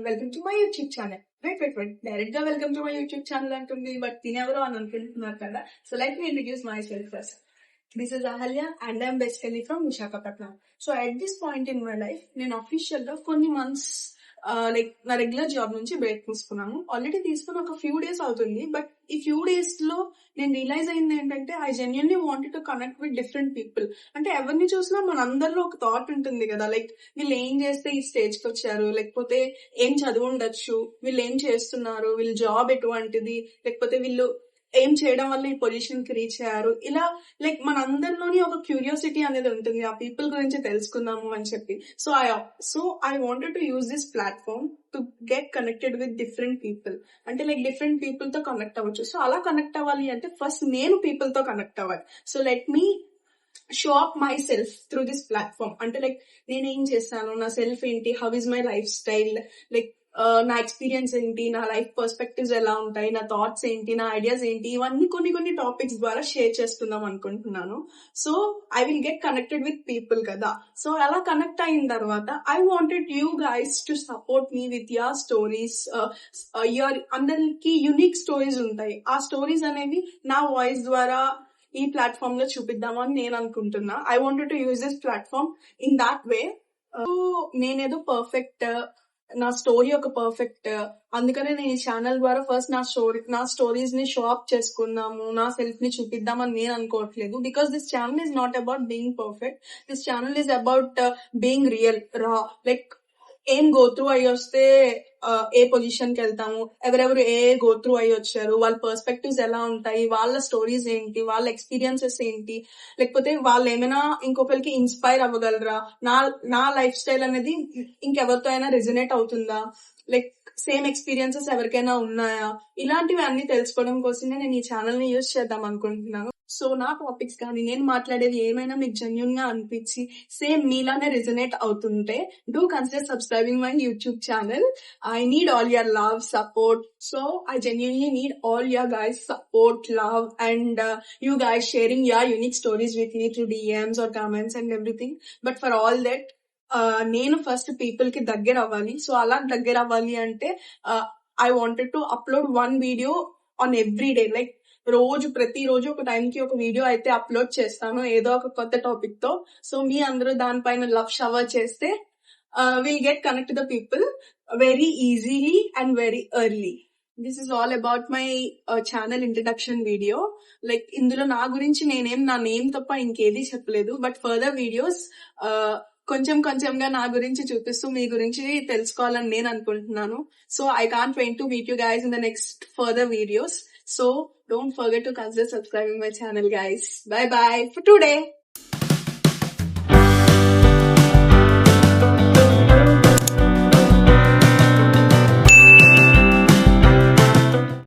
Welcome to my YouTube channel. Wait direct గా welcome to my YouTube channel అంటుంది, but తినెవరు అని అనుకుంటున్నారు కదా. So let me introduce myself first. This is Ahalya and I'm basically from Visakhapatnam. So at this point in my life నేను official గా కొన్ని months like నా రెగ్యులర్ జాబ్ నుంచి బ్రేక్ తీసుకున్నాను. ఆల్రెడీ తీసుకుని ఒక ఫ్యూ డేస్ అవుతుంది, బట్ ఈ ఫ్యూ డేస్ లో నేను రియలైజ్ అయింది ఏంటంటే I genuinely wanted to connect with different people. అంటే ఎవరిని చూసినా మన అందరిలో ఒక థాట్ ఉంటుంది కదా, లైక్ వీళ్ళు ఏం చేస్తే ఈ స్టేజ్ కి వచ్చారు, లేకపోతే ఏం చదువు ఉండొచ్చు, వీళ్ళు ఏం చేస్తున్నారు, వీళ్ళ జాబ్ ఎటువంటిది, లేకపోతే వీళ్ళు ఏం చేయడం వల్ల ఈ పొజిషన్ కి రీచ్ అయ్యారు. ఇలా లైక్ మన అందరిలోని ఒక క్యూరియాసిటీ అనేది ఉంటుంది ఆ పీపుల్ గురించి తెలుసుకుందాము అని చెప్పి. So I wanted to use this platform to get connected with different people. అంటే లైక్ డిఫరెంట్ పీపుల్ తో కనెక్ట్ అవ్వచ్చు. సో అలా కనెక్ట్ అవ్వాలి అంటే ఫస్ట్ నేను పీపుల్ తో కనెక్ట్ అవ్వాలి. So let me show up my self through this platform. అంటే లైక్ నేను ఏం చేస్తాను, నా సెల్ఫ్ ఏంటి, how is my life style, like నా ఎక్స్పీరియన్స్ ఏంటి, నా లైఫ్ పర్స్పెక్టివ్స్ ఎలా ఉంటాయి, నా థాట్స్ ఏంటి, నా ఐడియాస్ ఏంటి, ఇవన్నీ కొన్ని టాపిక్స్ ద్వారా షేర్ చేసుకుందాం అనుకుంటున్నాను. So I will get connected with people కదా. సో అలా కనెక్ట్ అయిన తర్వాత I wanted you guys to support me with your stories. అందరికి యూనిక్ స్టోరీస్ ఉంటాయి. ఆ స్టోరీస్ అనేవి నా వాయిస్ ద్వారా ఈ ప్లాట్ఫామ్ లో చూపిద్దామని నేను అనుకుంటున్నా. I wanted to use this platform in that way. నేనేదో పర్ఫెక్ట్, నా స్టోరీ ఒక పర్ఫెక్ట్, అందుకనే నేను ఈ ఛానల్ ద్వారా ఫస్ట్ నా స్టోరీస్ ని షో అప్ చేసుకుందాము, నా సెల్ఫ్ ని చూపిద్దామని నేను అనుకోవట్లేదు. Because this channel is not about being perfect. This channel is about being real, రా. లైక్ ఏం గో త్రూ అయ్యి వస్తే ఏ పొజిషన్ కి వెళ్తాము, ఎవరెవరు గో త్రూ అయ్యి వచ్చారు, వాళ్ళ పర్స్పెక్టివ్స్ ఎలా ఉంటాయి, వాళ్ళ స్టోరీస్ ఏంటి, వాళ్ళ ఎక్స్పీరియన్సెస్ ఏంటి, లేకపోతే వాళ్ళు ఏమైనా ఇంకొకరికి ఇన్స్పైర్ అవ్వగలరా, నా లైఫ్ స్టైల్ అనేది ఇంకెవరితో అయినా రెజొనేట్ అవుతుందా, లైక్ సేమ్ ఎక్స్పీరియన్సెస్ ఎవరికైనా ఉన్నాయా, ఇలాంటివి అన్ని తెలుసుకోవడం కోసమే నేను ఈ ఛానల్ ని యూజ్ చేద్దాం అనుకుంటున్నాను. సో నా టాపిక్స్ కానీ నేను మాట్లాడేది ఏమైనా మీకు జెన్యున్ గా అనిపించి సేమ్ మీలానే రెజొనేట్ అవుతుంటే do consider subscribing my YouTube channel. I need all your love, support. So I genuinely need all your guys' support, love, and you guys sharing your unique stories with me through DMs or comments and everything. But for all that, నేను first people కి దగ్గర అవ్వాలి. So అలా దగ్గర అవ్వాలి అంటే I wanted to upload 1 video on every day. Like ప్రతిరోజు ఒక టైంకి ఒక వీడియో అయితే అప్లోడ్ చేస్తాను ఏదో ఒక కొత్త టాపిక్ తో. సో మీ అందరూ దానిపైన లవ్ షవర్ చేస్తే we'll get connect to the people very easily and very early. This is all about my channel introduction video. Like ఇందులో నా గురించి నా నేమ్ తప్ప ఇంకేది చెప్పలేదు. బట్ ఫర్దర్ వీడియోస్ కొంచెంగా నా గురించి చూపిస్తూ మీ గురించి తెలుసుకోవాలని నేను అనుకుంటున్నాను. So I can't wait to meet you guys in the next further videos. So don't forget to consider subscribing my channel, guys. Bye bye for today.